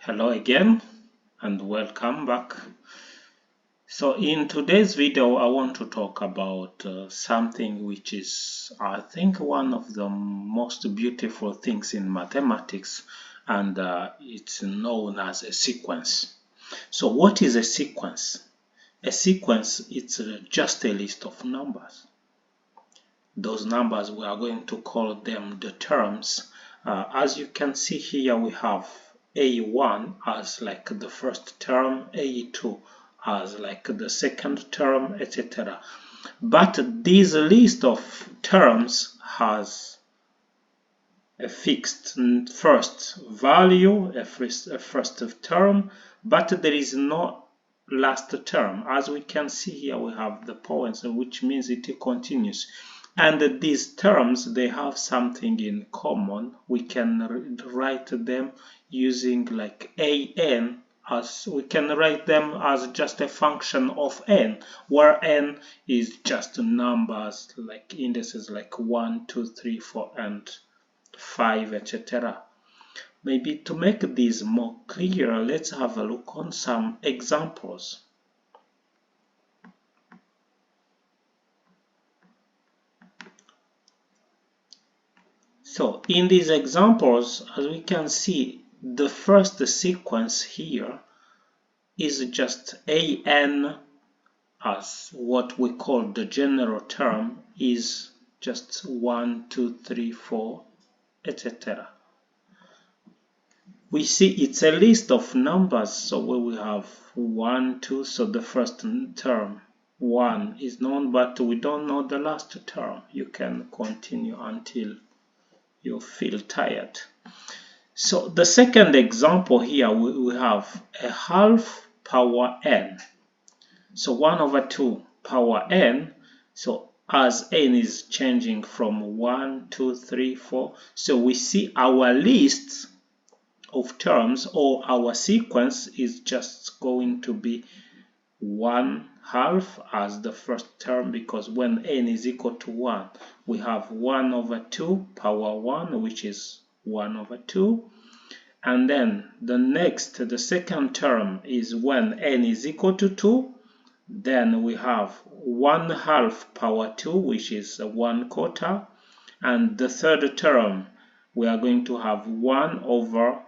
Hello again and welcome back. So in today's video I want to talk about something which is I think one of the most beautiful things in mathematics, and it's known as a sequence. So what is a sequence? A sequence is just a list of numbers. Those numbers we are going to call them the terms. As you can see here, we have A1 as like the first term, A2 as like the second term, etc. But this list of terms has a fixed first value, a first term, but there is no last term. As we can see here, we have the points, which means it continues. And these terms, they have something in common. We can write them using like an, as we can write them as just a function of n, where n is just numbers like indices like 1, 2, 3, 4, and 5, etc. Maybe to make this more clear, let's have a look on some examples. So in these examples, as we can see, the first sequence here is just an, as what we call the general term is just 1, 2, 3, 4, etc. We see it's a list of numbers, so we have 1, 2, so the first term 1 is known, but we don't know the last term. You can continue until you feel tired. So the second example here, we have a half power n. So 1 over 2 power n. So as n is changing from 1, 2, 3, 4, so we see our list of terms or our sequence is just going to be 1 half as the first term, because when n is equal to 1, we have 1 over 2 power 1, which is 1 over 2. And then the second term is when n is equal to 2. Then we have 1 half power 2, which is 1 quarter. And the third term, we are going to have 1 over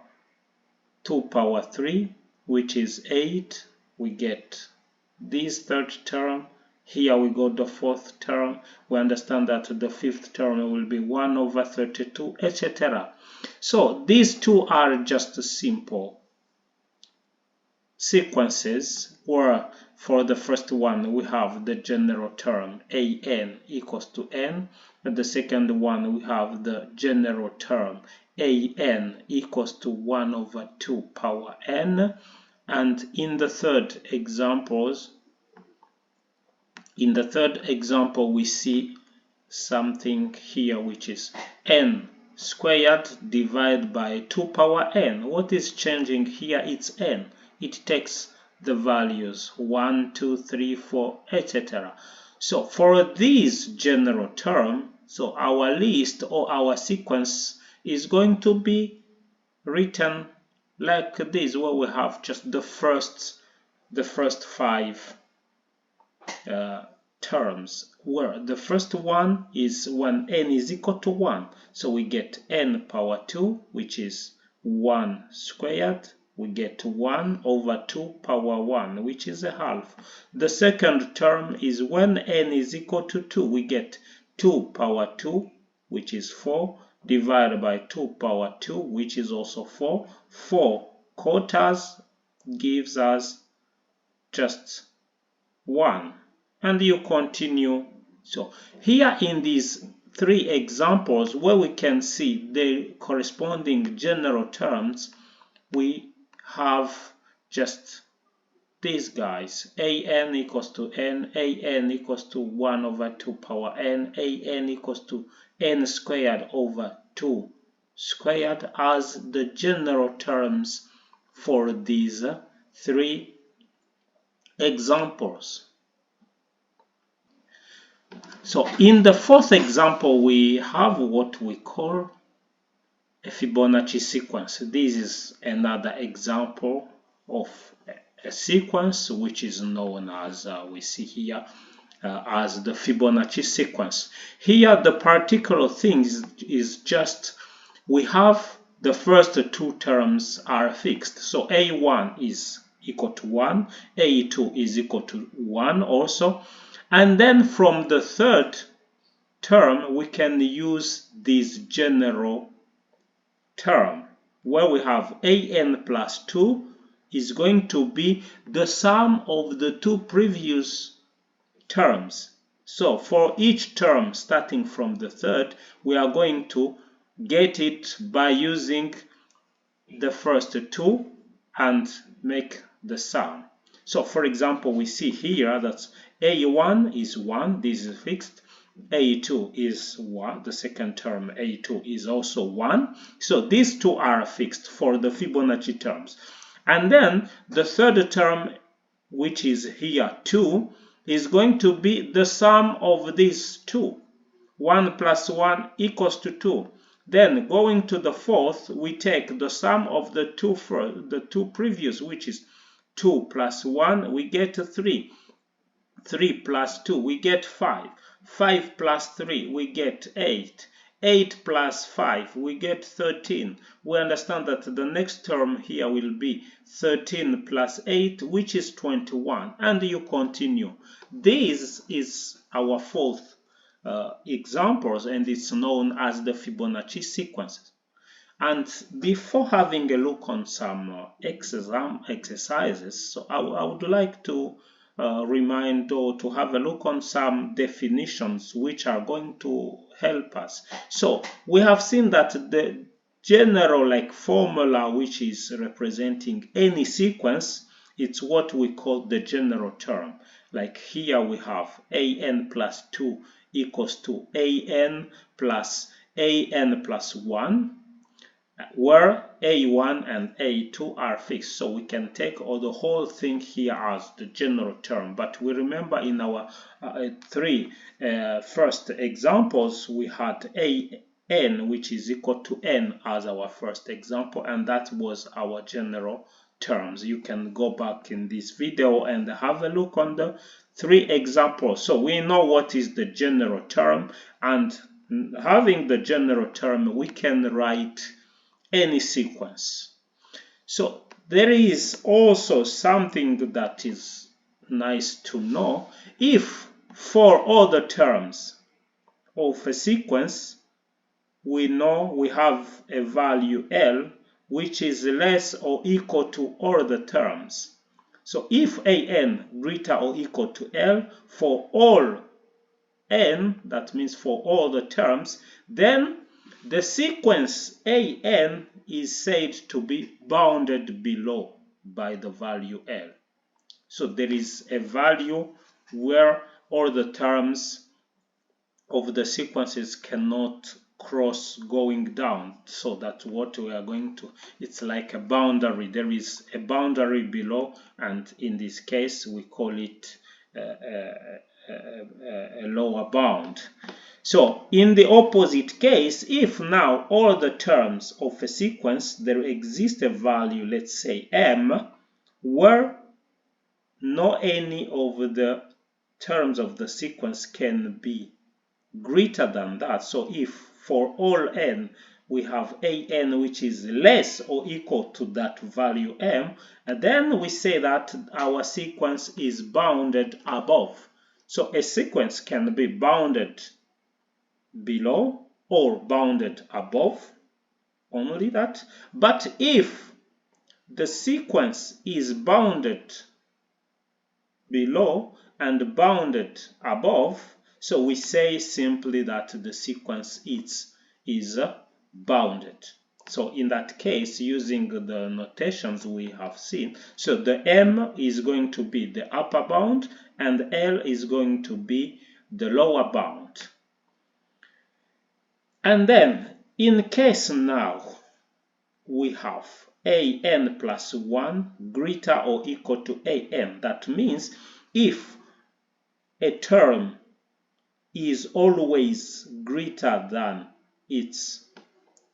2 power 3, which is 8. We get this third term. Here we got the fourth term. We understand that the fifth term will be 1 over 32, etc. So these two are just simple sequences, where for the first one we have the general term an equals to n, and the second one we have the general term an equals to 1 over 2 power n. And in the third example, we see something here which is n squared divided by 2 power n. What is changing here? It's n. It takes the values 1, 2, 3, 4, etc. So for this general term, so our list or our sequence is going to be written like this, where we have just the first 5 terms, where the first one is when n is equal to 1, so we get n power 2, which is 1 squared. We get 1 over 2 power 1, which is a half. The second term is when n is equal to 2. We get 2 power 2, which is 4, divided by 2 power 2, which is also 4. 4 quarters gives us just 1. And you continue. So here in these 3 examples, where we can see the corresponding general terms, we have just these guys: an equals to n, an equals to 1 over 2 power n, an equals to n squared over 2 squared as the general terms for these 3 examples. So in the fourth example, we have what we call a Fibonacci sequence. This is another example of a sequence which is known as, we see here, as the Fibonacci sequence. Here the particular thing is just we have the first two terms are fixed. So A1 is equal to 1, A2 is equal to 1 also. And then from the third term, we can use this general term where we have an plus 2 is going to be the sum of the two previous terms. So for each term starting from the third, we are going to get it by using the first two and make the sum. So for example, we see here that A1 is 1, this is fixed. A2 is 1, the second term A2 is also 1. So these two are fixed for the Fibonacci terms. And then the third term, which is here 2, is going to be the sum of these two. 1 plus 1 equals to 2. Then going to the fourth, we take the sum of the two previous, which is 2 plus 1, we get 3. 3 plus 2, we get 5. 5 plus 3, we get 8. 8 plus 5, we get 13. We understand that the next term here will be 13 plus 8, which is 21. And you continue. This is our fourth examples, and it's known as the Fibonacci sequences. And before having a look on some exercises, so I would like to remind or to have a look on some definitions which are going to help us. So we have seen that the general formula which is representing any sequence, it's what we call the general term. Like here we have an plus 2 equals to an plus 1, where A1 and A2 are fixed. So we can take the whole thing here as the general term. But we remember in our three first examples, we had an, which is equal to n as our first example, and that was our general terms. You can go back in this video and have a look on the three examples. So we know what is the general term, and having the general term, we can write any sequence. So there is also something that is nice to know. If for all the terms of a sequence, we know we have a value L which is less or equal to all the terms. So if an greater or equal to L for all n, that means for all the terms, then the sequence an is said to be bounded below by the value L. So there is a value where all the terms of the sequences cannot cross going down. So that's what we are going to, it's like a boundary. There is a boundary below, and in this case we call it a lower bound. So in the opposite case, if now all the terms of a sequence, there exists a value, let's say m, where no any of the terms of the sequence can be greater than that. So if for all n we have an which is less or equal to that value m, and then we say that our sequence is bounded above. So a sequence can be bounded below or bounded above, only that. But if the sequence is bounded below and bounded above, so we say simply that the sequence is bounded. So in that case, using the notations we have seen, so the m is going to be the upper bound and L is going to be the lower bound. And then in case now we have an plus 1 greater or equal to an, that means if a term is always greater than its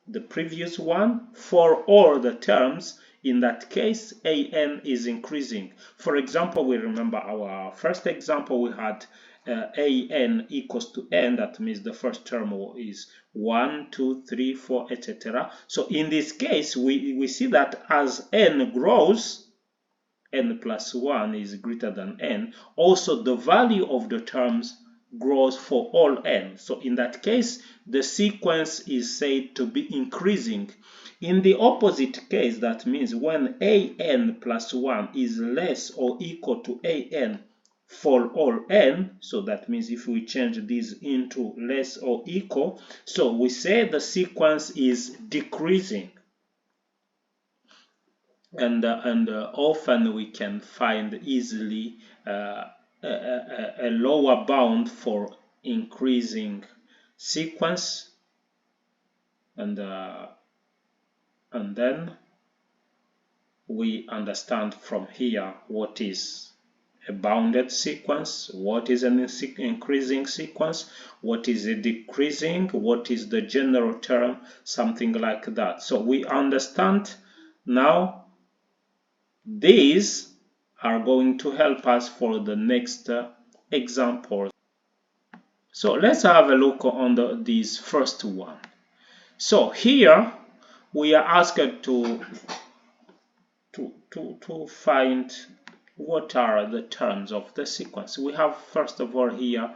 the previous one. For all the terms, in that case, an is increasing. For example, we remember our first example, we had an equals to n. That means the first term is 1, 2, 3, 4, etc. So in this case, we see that as n grows, n plus 1 is greater than n, also the value of the terms grows for all n. So in that case, the sequence is said to be increasing. In the opposite case, that means when an plus 1 is less or equal to an for all n, so that means if we change this into less or equal, so we say the sequence is decreasing. And often we can find easily a lower bound for increasing sequence, and then we understand from here what is a bounded sequence, what is an increasing sequence, what is a decreasing, what is the general term, something like that. So we understand now. These are going to help us for the next example. So let's have a look on this first one. So here we are asked to find what are the terms of the sequence. We have first of all here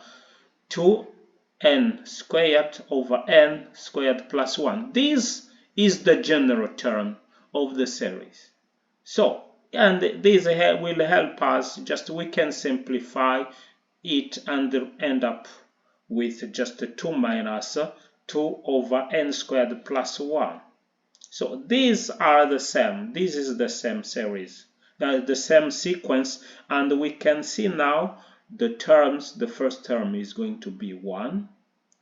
2n squared over n squared plus 1. This is the general term of the series. So, and this will help us, just we can simplify it and end up with just 2 minus 2 over n squared plus 1. So these are the same. This is the same series, the same sequence, and we can see now the terms. The first term is going to be 1,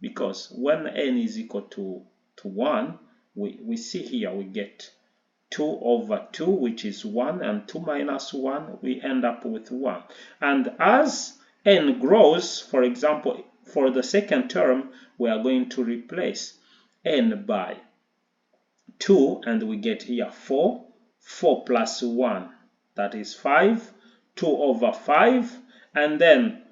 because when n is equal to 1, we see here we get 2 over 2, which is 1, and 2 minus 1, we end up with 1. And as n grows, for example, for the second term, we are going to replace n by 2, and we get here 4. 4 plus 1, that is 5. 2 over 5, and then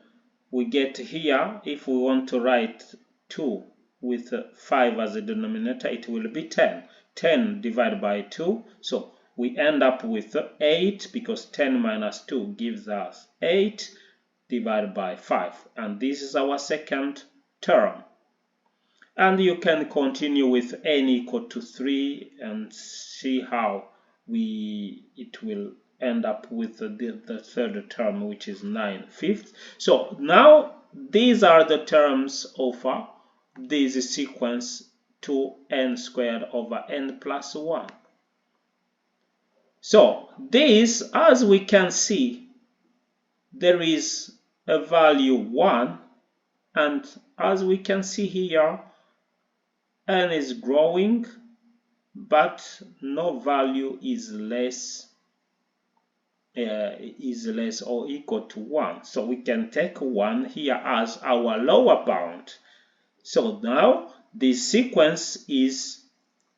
we get here, if we want to write 2 with 5 as a denominator, it will be 10. 10 divided by 2, so we end up with 8, because 10 minus 2 gives us 8 divided by 5, and this is our second term. And you can continue with n equal to 3 and see how it will end up with the third term, which is 9/5. So now these are the terms of this sequence 2n squared over n plus 1. So this, as we can see, there is a value 1, and as we can see here, n is growing, but no value is less or equal to 1. So we can take 1 here as our lower bound. So now this sequence is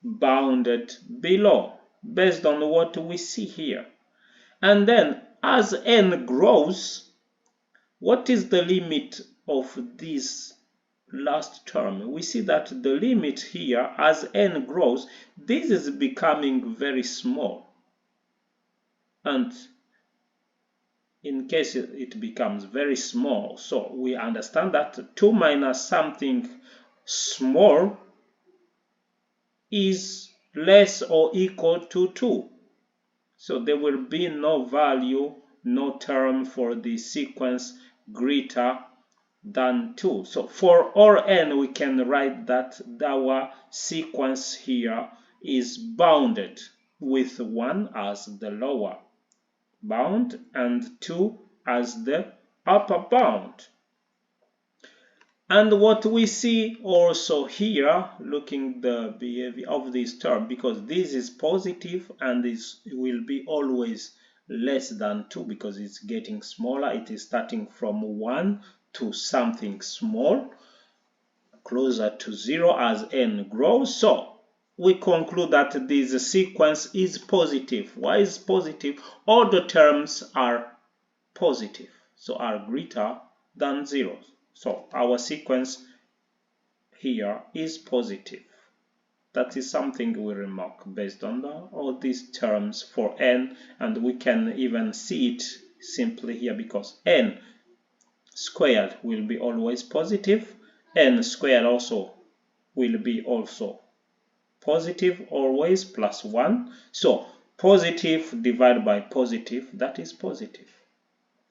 bounded below based on what we see here. And then as n grows, what is the limit of this last term? We see that the limit here, as n grows, this is becoming very small. And in case it becomes very small, so we understand that 2 minus something small is less or equal to 2. So there will be no value, no term for the sequence greater than 2. So for all n, we can write that our sequence here is bounded with 1 as the lower bound and 2 as the upper bound. And what we see also here, looking the behavior of this term, because this is positive and this will be always less than 2 because it's getting smaller. It is starting from 1 to something small, closer to 0 as n grows. So we conclude that this sequence is positive. Why is positive? All the terms are positive, so are greater than 0. So our sequence here is positive. That is something we remark based on all these terms for n, and we can even see it simply here because n squared will be always positive, n squared also will be also positive, always plus 1. So positive divided by positive, that is positive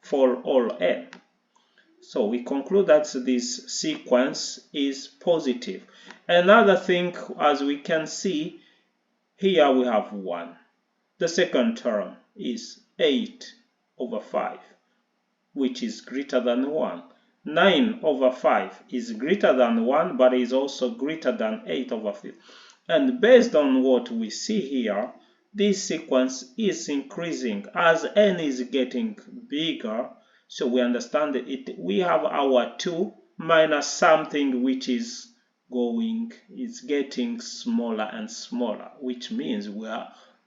for all n. So we conclude that this sequence is positive. Another thing, as we can see, here we have 1. The second term is 8 over 5, which is greater than 1. 9 over 5 is greater than 1, but is also greater than 8 over 5. And based on what we see here, this sequence is increasing as n is getting bigger. So we understand it. We have our 2 minus something which is getting smaller and smaller, which means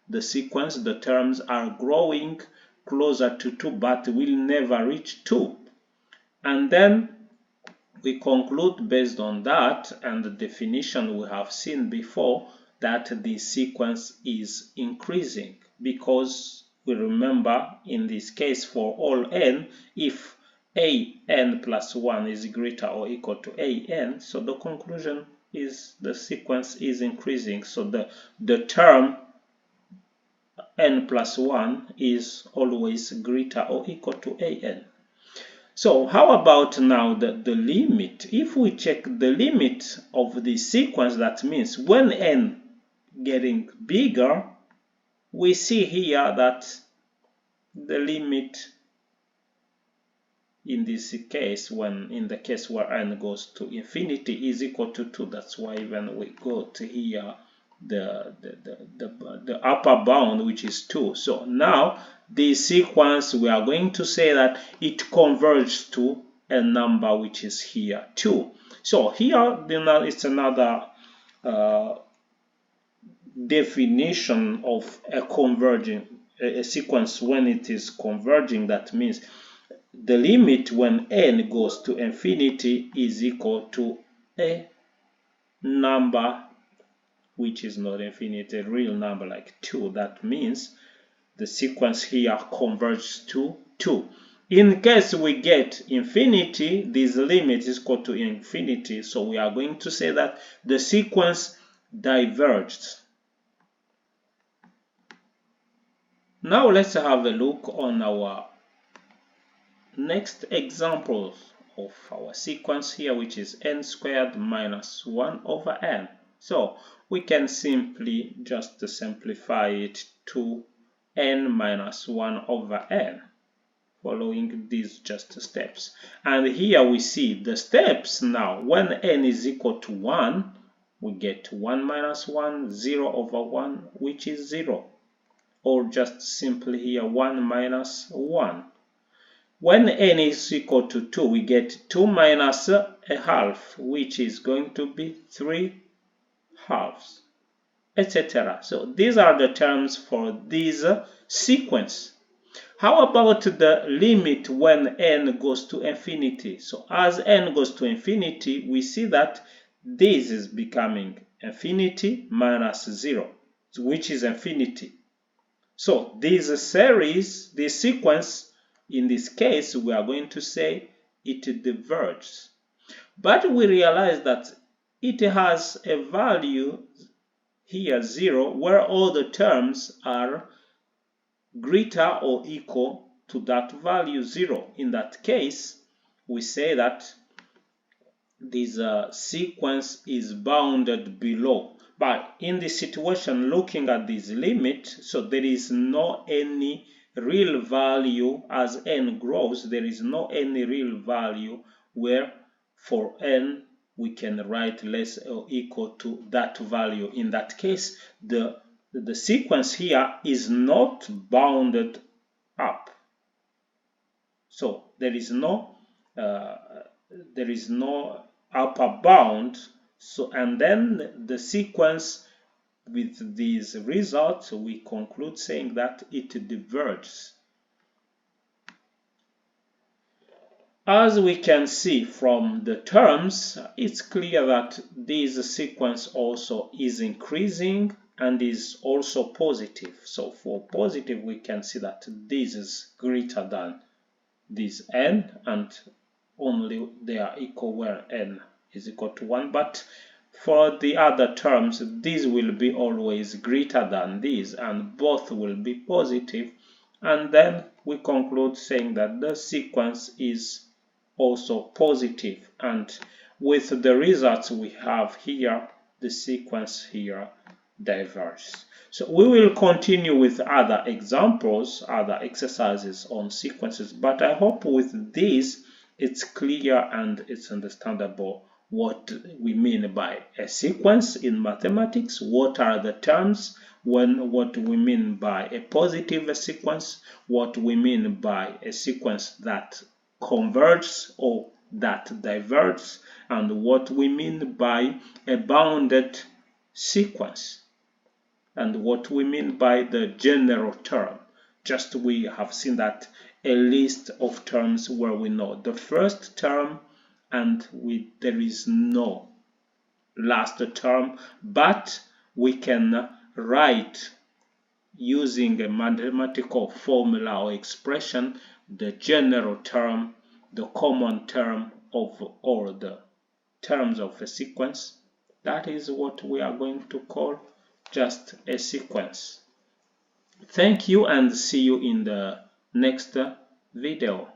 the sequence, the terms are growing closer to 2, but will never reach 2. And then we conclude based on that and the definition we have seen before that the sequence is increasing, because we remember in this case for all n, if an plus 1 is greater or equal to an, so the conclusion is the sequence is increasing. So the term n plus 1 is always greater or equal to an. So how about now the limit? If we check the limit of the sequence, that means when n getting bigger, we see here that the limit in this case, in the case where n goes to infinity, is equal to 2. That's why when we go to here, the upper bound, which is 2. So now the sequence, we are going to say that it converges to a number which is here 2. So here it's another definition of a sequence when it is converging. That means the limit when n goes to infinity is equal to a number which is not infinity, a real number like 2. That means the sequence here converges to 2. In case we get infinity, this limit is equal to infinity, so we are going to say that the sequence diverged. Now let's have a look on our next example of our sequence here, which is n squared minus 1 over n. So we can simply just simplify it to n minus 1 over n, following these just steps. And here we see the steps now. When n is equal to 1, we get 1 minus 1, 0 over 1, which is 0. Or just simply here 1 minus 1. When n is equal to 2, we get 2 minus a half, which is going to be 3 halves, etc. So these are the terms for this sequence. How about the limit when n goes to infinity? So as n goes to infinity, we see that this is becoming infinity minus 0, which is infinity. So this series, this sequence, in this case, we are going to say it diverges. But we realize that it has a value here 0, where all the terms are greater or equal to that value 0. In that case, we say that this sequence is bounded below. But in this situation, looking at this limit, so there is no any real value as n grows. There is no any real value where for n we can write less or equal to that value. In that case, the sequence here is not bounded up. So there is no upper bound. So and then the sequence with these results, we conclude saying that it diverges. As we can see from the terms, it's clear that this sequence also is increasing and is also positive. So for positive, we can see that this is greater than this n, and only they are equal where n is equal to 1. But for the other terms, this will be always greater than this, and both will be positive. And then we conclude saying that the sequence is also positive, and with the results we have here, the sequence here diverges. So we will continue with other examples, other exercises on sequences, but I hope with this it's clear and it's understandable what we mean by a sequence in mathematics, what are the terms, what we mean by a positive sequence, what we mean by a sequence that converges or that diverges, and what we mean by a bounded sequence, and what we mean by the general term. Just we have seen that a list of terms where we know the first term and there is no last term, but we can write using a mathematical formula or expression the general term, the common term of all the terms of a sequence. That is what we are going to call just a sequence. Thank you and see you in the next video.